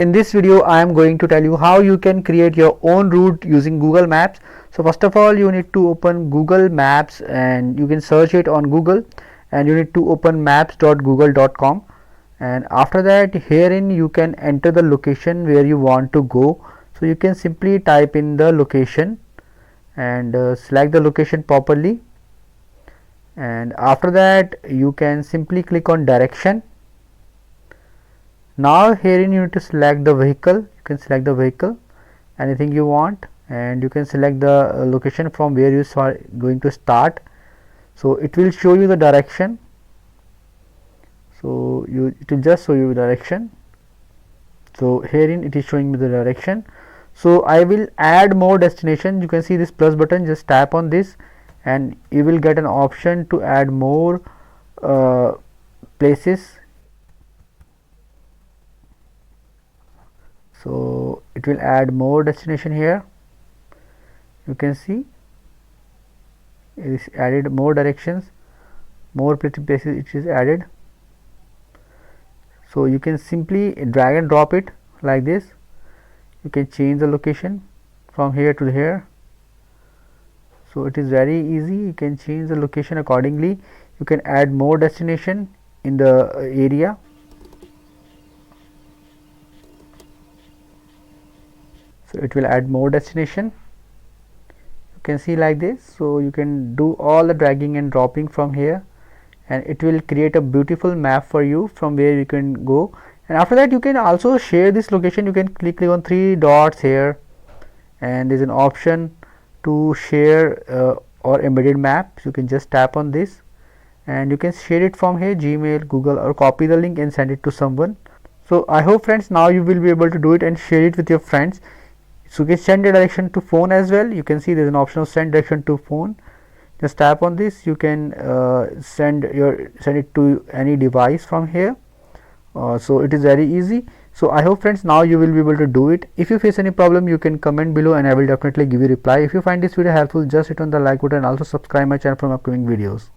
In this video I am going to tell you how you can create your own route using Google Maps. So first of all, you need to open Google Maps and you can search it on Google, and you need to open maps.google.com, and after that herein you can enter the location where you want to go. So you can simply type in the location and select the location properly, and after that you can simply click on direction. Now herein you need to select the vehicle. You can select the vehicle, anything you want, and you can select the location from where you are going to start. So it will show you the direction. So it will just show you direction. So herein it is showing me the direction. So I will add more destination. You can see this plus button, just tap on this and you will get an option to add more places. So it will add more destination here. You can see it is added more directions, more places it is added. So you can simply drag and drop it like this. You can change the location from here to here. So it is very easy. You can change the location accordingly. You can add more destination in the area. So it will add more destination. You can see like this. So you can do all the dragging and dropping from here, and it will create a beautiful map for you from where you can go. And after that you can also share this location. You can click on three dots here, and there is an option to share or embedded maps. You can just tap on this and you can share it from here, Gmail, Google, or copy the link and send it to someone. So I hope friends now you will be able to do it and share it with your friends. So you can send the direction to phone as well. You can see there is an option of send direction to phone. Just tap on this. You can send it to any device from here. So it is very easy. So I hope friends now you will be able to do it. If you face any problem, you can comment below and I will definitely give you reply. If you find this video helpful, just hit on the like button and also subscribe my channel for upcoming videos.